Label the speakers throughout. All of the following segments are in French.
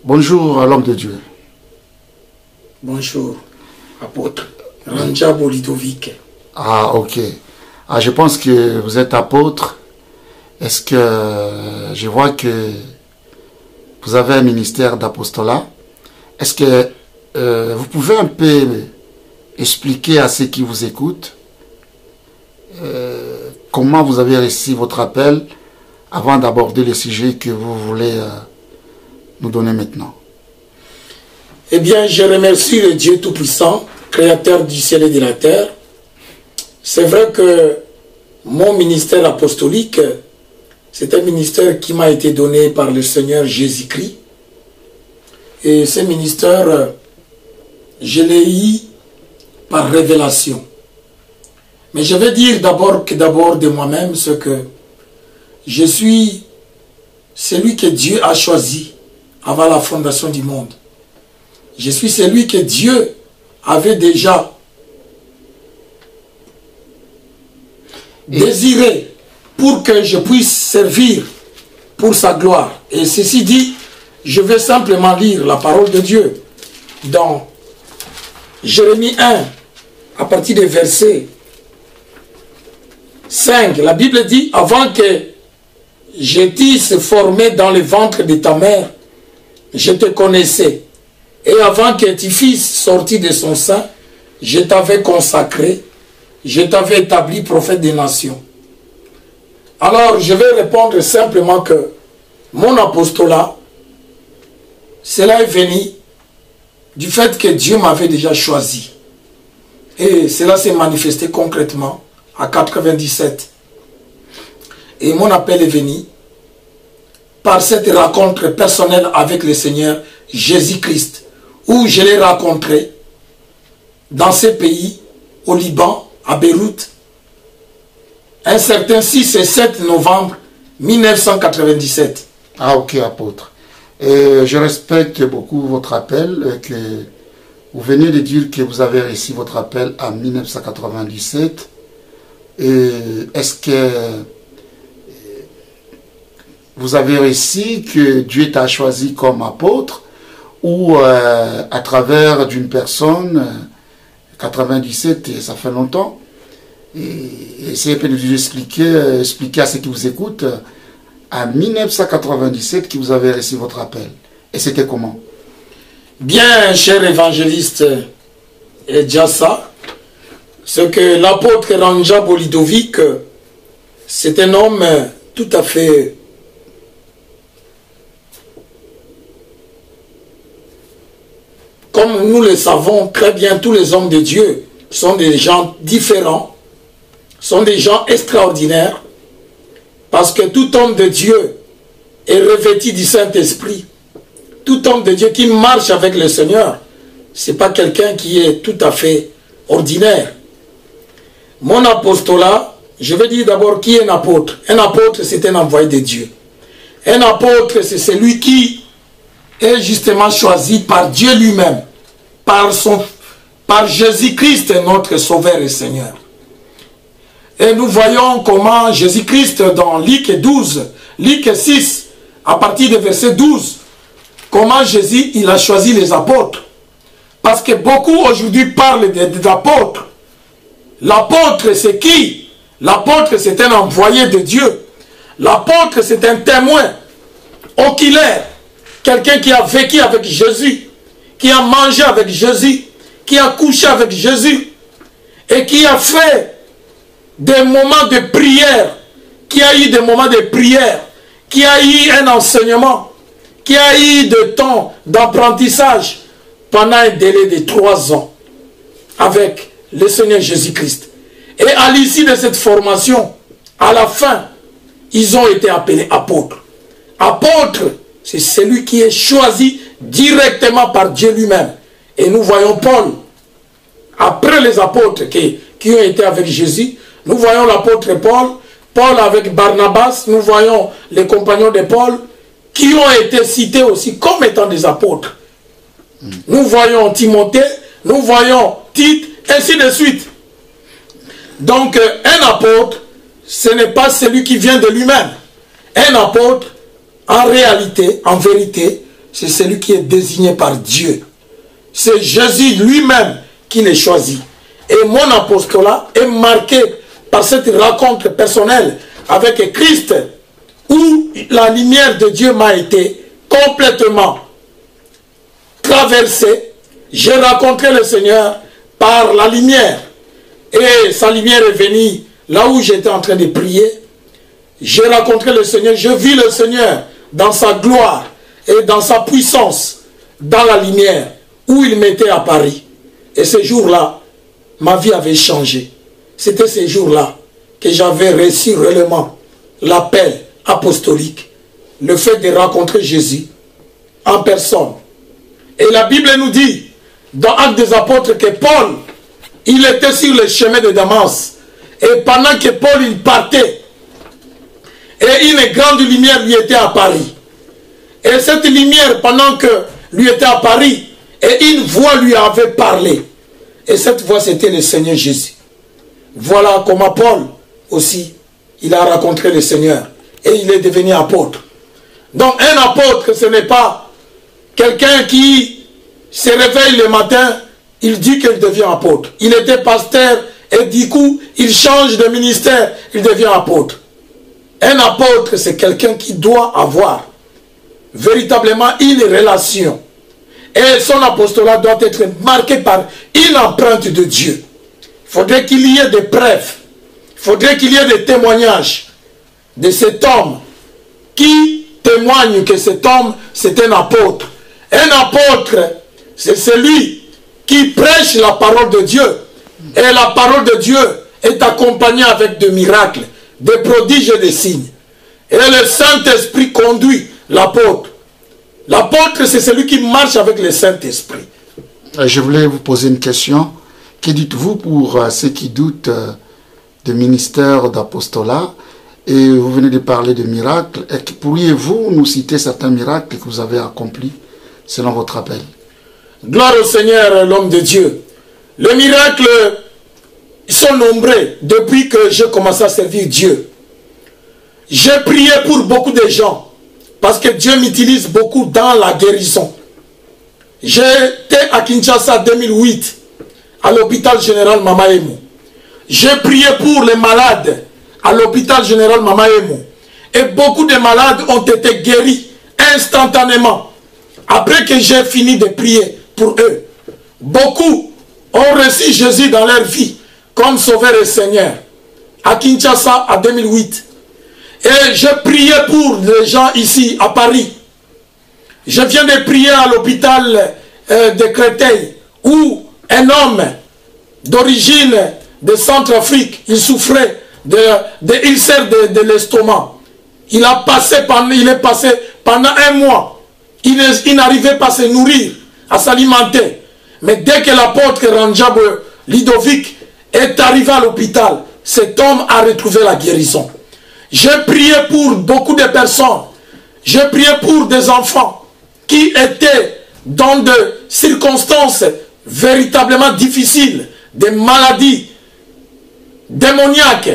Speaker 1: Bonjour à l'homme de Dieu.
Speaker 2: Bonjour, apôtre Ranjabo Ludovic.
Speaker 1: Ah, ok. Ah, je pense que vous êtes apôtre. Est-ce que je vois que vous avez un ministère d'apostolat? Est-ce que vous pouvez un peu expliquer à ceux qui vous écoutent comment vous avez reçu votre appel avant d'aborder le sujet que vous voulez nous donner maintenant?
Speaker 2: Eh bien, je remercie le Dieu Tout-Puissant, Créateur du ciel et de la terre. C'est vrai que mon ministère apostolique, c'est un ministère qui m'a été donné par le Seigneur Jésus-Christ. Et ce ministère, je l'ai eu par révélation. Mais je vais dire d'abord de moi-même ce que je suis celui que Dieu a choisi avant la fondation du monde. Je suis celui que Dieu avait déjà désiré pour que je puisse servir pour sa gloire. Et ceci dit, je vais simplement lire la parole de Dieu dans Jérémie 1, à partir des versets 5. La Bible dit, avant que je t'eusse formé dans le ventre de ta mère, je te connaissais. Et avant que tu fisses sorti de son sein, je t'avais consacré, je t'avais établi prophète des nations. Alors, je vais répondre simplement que mon apostolat, cela est venu du fait que Dieu m'avait déjà choisi. Et cela s'est manifesté concrètement à 97. Et mon appel est venu par cette rencontre personnelle avec le Seigneur Jésus-Christ, où je l'ai rencontré dans ce pays, au Liban, à Beyrouth, un certain 6 et 7 novembre 1997.
Speaker 1: Ah, ok, apôtre. Et je respecte beaucoup votre appel, que vous venez de dire que vous avez reçu votre appel en 1997. Et est-ce que vous avez reçu que Dieu t'a choisi comme apôtre, ou à travers d'une personne, 97, ça fait longtemps, et essayez de nous expliquer à ceux qui vous écoutent, en 1997 que vous avez reçu votre appel. Et c'était comment?
Speaker 2: Bien, cher évangéliste Djassa, ce que l'apôtre Ranjabo Ludovic, c'est un homme tout à fait comme nous le savons très bien, tous les hommes de Dieu sont des gens différents, sont des gens extraordinaires, parce que tout homme de Dieu est revêtu du Saint-Esprit. Tout homme de Dieu qui marche avec le Seigneur, ce n'est pas quelqu'un qui est tout à fait ordinaire. Mon apostolat, je vais dire d'abord qui est un apôtre. Un apôtre, c'est un envoyé de Dieu. Un apôtre, c'est celui qui est justement choisi par Dieu lui-même, par Jésus-Christ, notre Sauveur et Seigneur. Et nous voyons comment Jésus-Christ dans Luc 12, Luc 6, à partir du verset 12, comment Jésus il a choisi les apôtres. Parce que beaucoup aujourd'hui parlent des apôtres. L'apôtre c'est qui? L'apôtre c'est un envoyé de Dieu. L'apôtre c'est un témoin oculaire. Quelqu'un qui a vécu avec Jésus, qui a mangé avec Jésus, qui a couché avec Jésus, et qui a fait des moments de prière, qui a eu des moments de prière, qui a eu un enseignement, qui a eu de temps d'apprentissage pendant un délai de 3 ans avec le Seigneur Jésus-Christ. Et à l'issue de cette formation, à la fin, ils ont été appelés apôtres. Apôtres, c'est celui qui est choisi directement par Dieu lui-même. Et nous voyons Paul, après les apôtres qui ont été avec Jésus, nous voyons l'apôtre Paul, Paul avec Barnabas, nous voyons les compagnons de Paul, qui ont été cités aussi comme étant des apôtres. Nous voyons Timothée, nous voyons Tite, ainsi de suite. Donc, un apôtre, ce n'est pas celui qui vient de lui-même. Un apôtre, en réalité, en vérité, c'est celui qui est désigné par Dieu. C'est Jésus lui-même qui les choisit. Et mon apostolat est marqué par cette rencontre personnelle avec Christ, où la lumière de Dieu m'a été complètement traversée. J'ai rencontré le Seigneur par la lumière. Et sa lumière est venue là où j'étais en train de prier. J'ai rencontré le Seigneur, je vis le Seigneur dans sa gloire et dans sa puissance, dans la lumière, où il m'était à Paris. Et ce jour-là, ma vie avait changé. C'était ce jour-là que j'avais reçu réellement l'appel apostolique, le fait de rencontrer Jésus en personne. Et la Bible nous dit, dans Actes des Apôtres, que Paul, il était sur le chemin de Damas. Et pendant que Paul, il partait, et une grande lumière lui était à Paris. Et cette lumière, pendant que lui était à Paris, et une voix lui avait parlé. Et cette voix, c'était le Seigneur Jésus. Voilà comment Paul aussi, il a rencontré le Seigneur. Et il est devenu apôtre. Donc un apôtre, ce n'est pas quelqu'un qui se réveille le matin, il dit qu'il devient apôtre. Il était pasteur et du coup, il change de ministère, il devient apôtre. Un apôtre, c'est quelqu'un qui doit avoir véritablement une relation. Et son apostolat doit être marqué par une empreinte de Dieu. Il faudrait qu'il y ait des preuves. Il faudrait qu'il y ait des témoignages de cet homme qui témoigne que cet homme, c'est un apôtre. Un apôtre, c'est celui qui prêche la parole de Dieu. Et la parole de Dieu est accompagnée avec des miracles, des prodiges et des signes. Et le Saint-Esprit conduit l'apôtre. L'apôtre, c'est celui qui marche avec le Saint-Esprit.
Speaker 1: Je voulais vous poser une question. Que dites-vous pour ceux qui doutent du ministère d'apostolat? Et vous venez de parler de miracles. Pourriez-vous nous citer certains miracles que vous avez accomplis selon votre appel?
Speaker 2: Gloire au Seigneur, l'homme de Dieu. Les miracles sont nombreux depuis que j'ai commencé à servir Dieu. J'ai prié pour beaucoup de gens parce que Dieu m'utilise beaucoup dans la guérison. J'étais à Kinshasa en 2008 à l'hôpital général Mama Emu. J'ai prié pour les malades à l'hôpital général Mama Emu. Et beaucoup de malades ont été guéris instantanément après que j'ai fini de prier pour eux. Beaucoup ont reçu Jésus dans leur vie comme Sauveur et Seigneur à Kinshasa en 2008. Et j'ai prié pour les gens ici à Paris. Je viens de prier à l'hôpital de Créteil où un homme d'origine de Centrafrique, il souffrait de ulcère de l'estomac. Il est passé pendant un mois. Il n'arrivait pas à se nourrir, à s'alimenter. Mais dès que l'apôtre Ranjab Lidovic est arrivé à l'hôpital, cet homme a retrouvé la guérison. J'ai prié pour beaucoup de personnes. J'ai prié pour des enfants qui étaient dans des circonstances véritablement difficiles, des maladies démoniaques.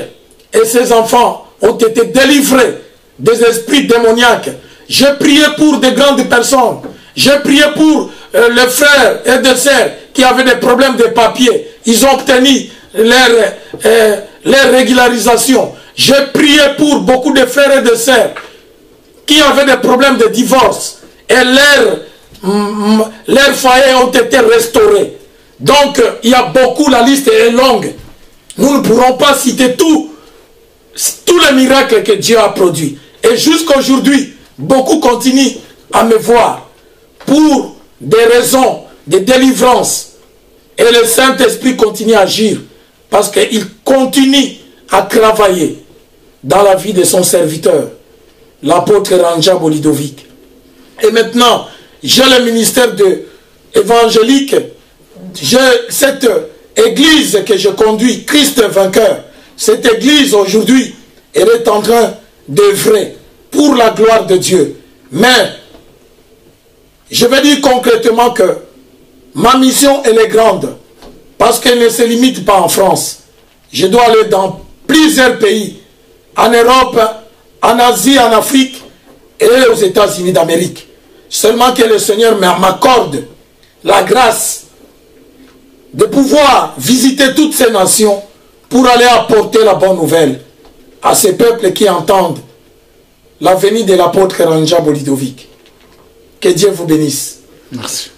Speaker 2: Et ces enfants ont été délivrés des esprits démoniaques. J'ai prié pour des grandes personnes. J'ai prié pour les frères et des sœurs qui avaient des problèmes de papier. Ils ont obtenu leur régularisation. J'ai prié pour beaucoup de frères et de sœurs qui avaient des problèmes de divorce. Et leurs foyers ont été restaurés. Donc, il y a beaucoup, la liste est longue. Nous ne pourrons pas citer tous les miracles que Dieu a produits. Et jusqu'à aujourd'hui, beaucoup continuent à me voir pour des raisons de délivrance. Et le Saint-Esprit continue à agir parce qu'il continue à travailler dans la vie de son serviteur, l'apôtre Ranjab Lidovic. Et maintenant, j'ai le ministère évangélique, j'ai cette église que je conduis, Christ vainqueur. Cette église aujourd'hui, elle est en train d'œuvrer pour la gloire de Dieu. Mais, je vais dire concrètement que ma mission, elle est grande, parce qu'elle ne se limite pas en France. Je dois aller dans plusieurs pays, en Europe, en Asie, en Afrique et aux États-Unis d'Amérique. Seulement que le Seigneur m'accorde la grâce de pouvoir visiter toutes ces nations pour aller apporter la bonne nouvelle à ces peuples qui entendent la venue de l'apôtre Ranja Bolidovic. Que Dieu vous bénisse.
Speaker 1: Merci.